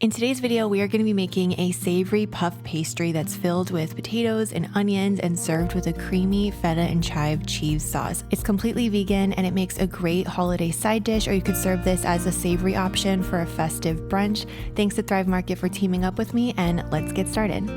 In today's video, we are going to be making a savory puff pastry that's filled with potatoes and onions and served with a creamy feta and chive cheese sauce. It's completely vegan and it makes a great holiday side dish, or you could serve this as a savory option for a festive brunch. Thanks to Thrive Market for teaming up with me, and let's get started.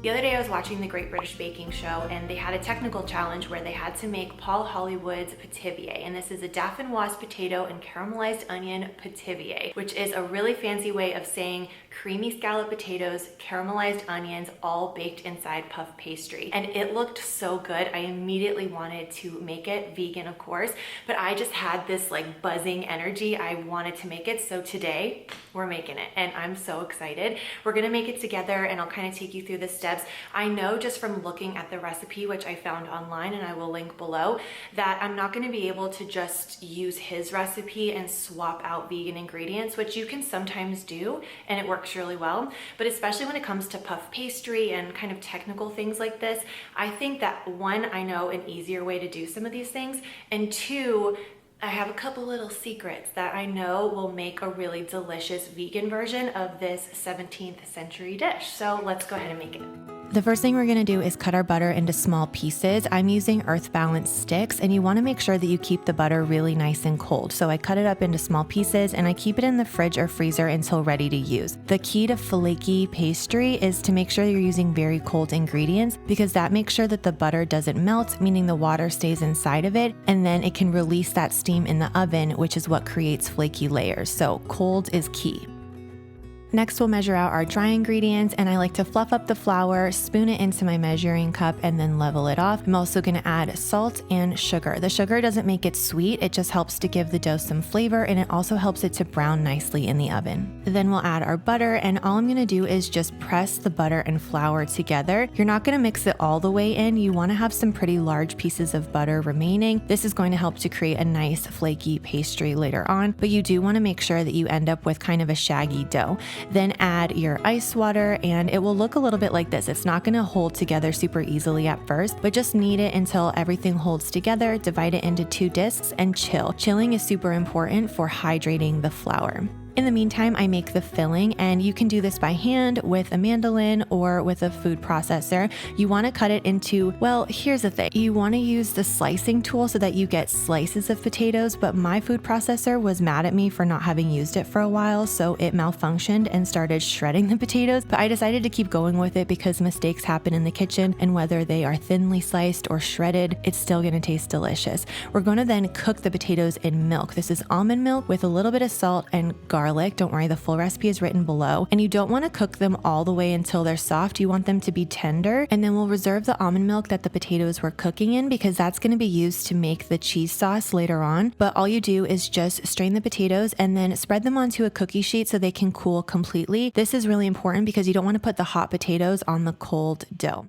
The other day I was watching the Great British Baking Show and they had a technical challenge where they had to make Paul Hollywood's pithivier, and this is a dauphinoise potato and caramelized onion pithivier, which is a really fancy way of saying creamy scalloped potatoes, caramelized onions, all baked inside puff pastry. And it looked so good. I immediately wanted to make it vegan, of course, but I just had this like buzzing energy. I wanted to make it. So today we're making it and I'm so excited. We're gonna make it together and I'll kind of take you through the steps. I know just from looking at the recipe, which I found online and I will link below, that I'm not gonna be able to just use his recipe and swap out vegan ingredients, which you can sometimes do and it works really well. But especially when it comes to puff pastry and kind of technical things like this, I think that one, I know an easier way to do some of these things, and two, I have a couple little secrets that I know will make a really delicious vegan version of this 17th century dish. So let's go ahead and make it. The first thing we're gonna do is cut our butter into small pieces. I'm using Earth Balance sticks, and you wanna make sure that you keep the butter really nice and cold. So I cut it up into small pieces and I keep it in the fridge or freezer until ready to use. The key to flaky pastry is to make sure you're using very cold ingredients, because that makes sure that the butter doesn't melt, meaning the water stays inside of it, and then it can release that steam in the oven, which is what creates flaky layers. So cold is key. Next, we'll measure out our dry ingredients, and I like to fluff up the flour, spoon it into my measuring cup, and then level it off. I'm also gonna add salt and sugar. The sugar doesn't make it sweet, it just helps to give the dough some flavor, and it also helps it to brown nicely in the oven. Then we'll add our butter, and all I'm gonna do is just press the butter and flour together. You're not gonna mix it all the way in. You wanna have some pretty large pieces of butter remaining. This is going to help to create a nice flaky pastry later on, but you do wanna make sure that you end up with kind of a shaggy dough. Then add your ice water and it will look a little bit like this. It's not gonna hold together super easily at first, but just knead it until everything holds together, divide it into 2 discs and chill. Chilling is super important for hydrating the flour. In the meantime, I make the filling, and you can do this by hand with a mandolin or with a food processor. You want to cut it into, well, here's the thing. You want to use the slicing tool so that you get slices of potatoes, but my food processor was mad at me for not having used it for a while, so it malfunctioned and started shredding the potatoes, but I decided to keep going with it because mistakes happen in the kitchen, and whether they are thinly sliced or shredded, it's still going to taste delicious. We're going to then cook the potatoes in milk. This is almond milk with a little bit of salt and garlic. Don't worry, the full recipe is written below. And you don't want to cook them all the way until they're soft. You want them to be tender. And then we'll reserve the almond milk that the potatoes were cooking in, because that's going to be used to make the cheese sauce later on. But all you do is just strain the potatoes and then spread them onto a cookie sheet so they can cool completely. This is really important because you don't want to put the hot potatoes on the cold dough.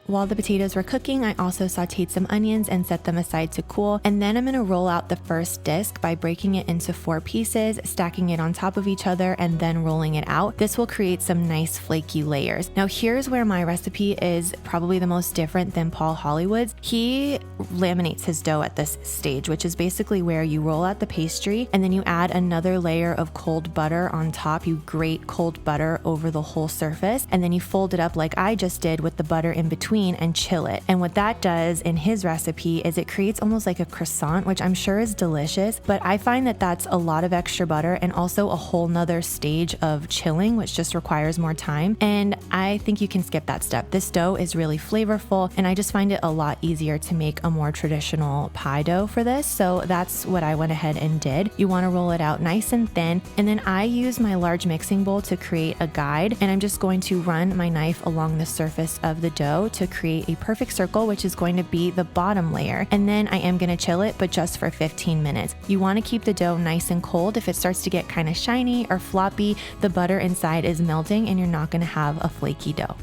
While the potatoes were cooking, I also sauteed some onions and set them aside to cool. And then I'm gonna roll out the first disc by breaking it into 4 pieces, stacking it on top of each other, and then rolling it out. This will create some nice flaky layers. Now here's where my recipe is probably the most different than Paul Hollywood's. He laminates his dough at this stage, which is basically where you roll out the pastry and then you add another layer of cold butter on top. You grate cold butter over the whole surface, and then you fold it up like I just did with the butter in between and chill it. And what that does in his recipe is it creates almost like a croissant, which I'm sure is delicious, but I find that that's a lot of extra butter and also a whole nother stage of chilling, which just requires more time. And I think you can skip that step. This dough is really flavorful, and I just find it a lot easier to make a more traditional pie dough for this. So that's what I went ahead and did. You want to roll it out nice and thin, and then I use my large mixing bowl to create a guide, and I'm just going to run my knife along the surface of the dough to create a perfect circle, which is going to be the bottom layer. And then I am going to chill it, but just for 15 minutes. You want to keep the dough nice and cold. If it starts to get kind of shiny or floppy, the butter inside is melting and you're not going to have a flaky dough.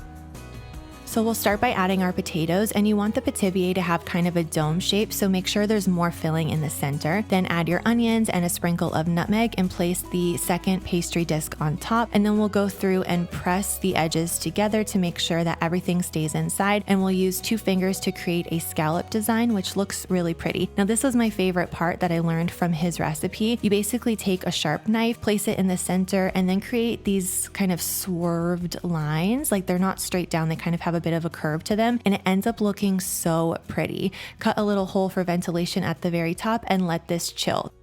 So we'll start by adding our potatoes, and you want the pithivier to have kind of a dome shape, so make sure there's more filling in the center. Then add your onions and a sprinkle of nutmeg and place the second pastry disc on top, and then we'll go through and press the edges together to make sure that everything stays inside, and we'll use 2 fingers to create a scallop design, which looks really pretty. Now this was my favorite part that I learned from his recipe. You basically take a sharp knife, place it in the center, and then create these kind of swerved lines. Like they're not straight down, they kind of have a bit of a curve to them, and it ends up looking so pretty. Cut a little hole for ventilation at the very top and let this chill.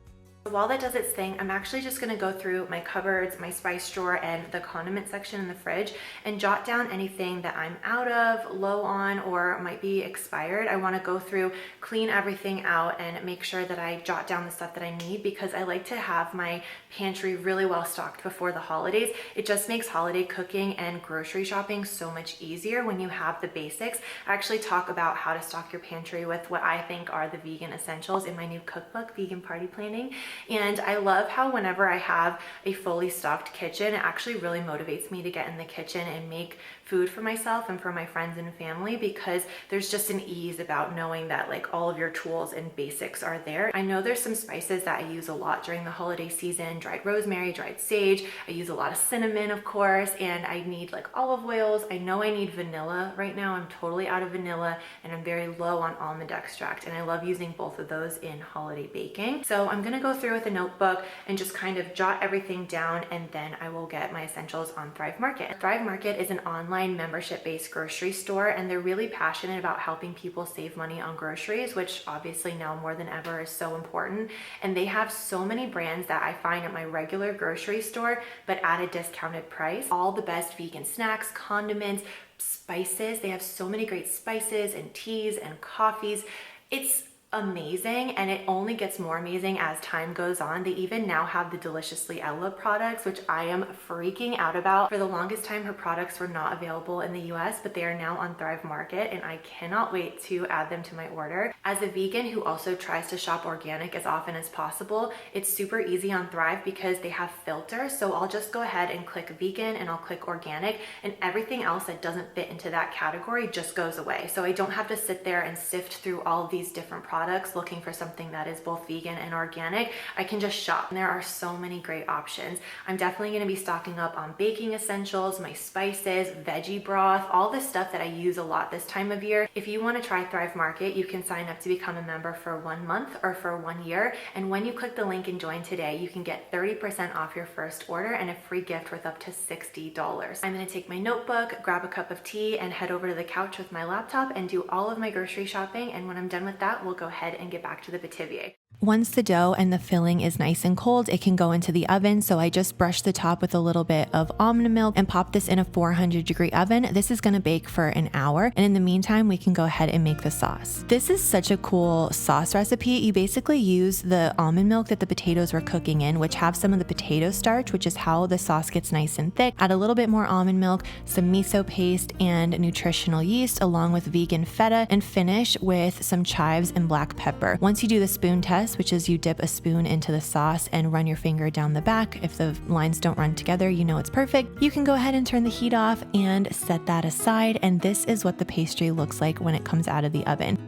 While that does its thing, I'm actually just gonna go through my cupboards, my spice drawer, and the condiment section in the fridge and jot down anything that I'm out of, low on, or might be expired. I wanna go through, clean everything out, and make sure that I jot down the stuff that I need, because I like to have my pantry really well stocked before the holidays. It just makes holiday cooking and grocery shopping so much easier when you have the basics. I actually talk about how to stock your pantry with what I think are the vegan essentials in my new cookbook, Vegan Party Planning. And I love how whenever I have a fully stocked kitchen, it actually really motivates me to get in the kitchen and make food for myself and for my friends and family, because there's just an ease about knowing that like all of your tools and basics are there. I know there's some spices that I use a lot during the holiday season: dried rosemary, dried sage. I use a lot of cinnamon, of course, and I need like olive oils. I know I need vanilla right now. I'm totally out of vanilla, and I'm very low on almond extract, and I love using both of those in holiday baking. So I'm gonna go through with a notebook and just kind of jot everything down, and then I will get my essentials on Thrive Market. Thrive Market is an online membership-based grocery store, and they're really passionate about helping people save money on groceries, which obviously now more than ever is so important. And they have so many brands that I find at my regular grocery store, but at a discounted price. All the best vegan snacks, condiments, spices. They have so many great spices and teas and coffees. It's amazing, and it only gets more amazing as time goes on. They even now have the Deliciously Ella products, which I am freaking out about. For the longest time, her products were not available in the US, but they are now on Thrive Market, and I cannot wait to add them to my order. As a vegan who also tries to shop organic as often as possible, it's super easy on Thrive because they have filters. So I'll just go ahead and click vegan, and I'll click organic, and everything else that doesn't fit into that category just goes away. So I don't have to sit there and sift through all of these different products looking for something that is both vegan and organic. I can just shop, and there are so many great options. I'm definitely going to be stocking up on baking essentials, my spices, veggie broth, all the stuff that I use a lot this time of year. If you want to try Thrive Market, you can sign up to become a member for 1 month or for 1 year, and when you click the link and join today, you can get 30% off your first order and a free gift worth up to $60. I'm going to take my notebook, grab a cup of tea, and head over to the couch with my laptop and do all of my grocery shopping, and when I'm done with that, we'll go ahead and get back to the pithivier. Once the dough and the filling is nice and cold, it can go into the oven. So I just brush the top with a little bit of almond milk and pop this in a 400-degree oven. This is going to bake for an hour. And in the meantime, we can go ahead and make the sauce. This is such a cool sauce recipe. You basically use the almond milk that the potatoes were cooking in, which have some of the potato starch, which is how the sauce gets nice and thick. Add a little bit more almond milk, some miso paste, and nutritional yeast, along with vegan feta, and finish with some chives and black pepper. Once you do the spoon test, which is you dip a spoon into the sauce and run your finger down the back. If the lines don't run together, you know it's perfect. You can go ahead and turn the heat off and set that aside. And this is what the pastry looks like when it comes out of the oven.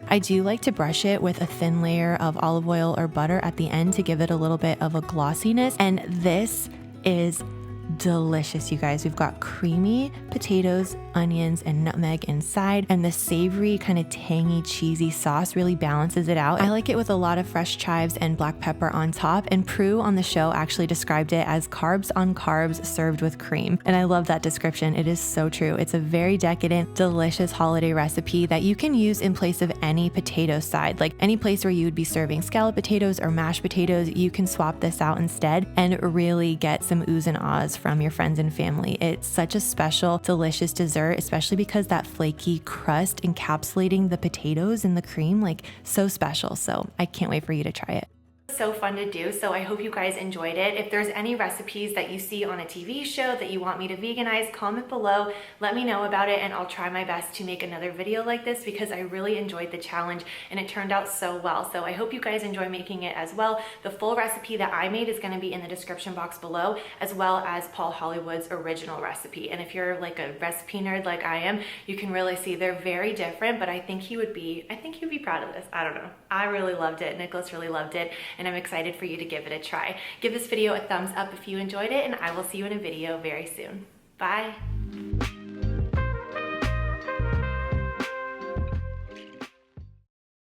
I do like to brush it with a thin layer of olive oil or butter at the end to give it a little bit of a glossiness. And this is delicious, you guys. We've got creamy potatoes, onions, and nutmeg inside, and the savory kind of tangy cheesy sauce really balances it out. I like it with a lot of fresh chives and black pepper on top, and Prue on the show actually described it as carbs on carbs served with cream, and I love that description. It is so true. It's a very decadent, delicious holiday recipe that you can use in place of any potato side. Like any place where you would be serving scalloped potatoes or mashed potatoes, you can swap this out instead and really get some oohs and ahs from your friends and family. It's such a special, delicious dessert, especially because that flaky crust encapsulating the potatoes in the cream, like so special. So I can't wait for you to try it. So fun to do, so I hope you guys enjoyed it. If there's any recipes that you see on a TV show that you want me to veganize, comment below, let me know about it, and I'll try my best to make another video like this because I really enjoyed the challenge and it turned out so well. So I hope you guys enjoy making it as well. The full recipe that I made is going to be in the description box below, as well as Paul Hollywood's original recipe. And if you're like a recipe nerd like I am, you can really see they're very different, but I think he would be proud of this. I don't know. I really loved it. Nicholas really loved it, and I'm excited for you to give it a try. Give this video a thumbs up if you enjoyed it, and I will see you in a video very soon. Bye.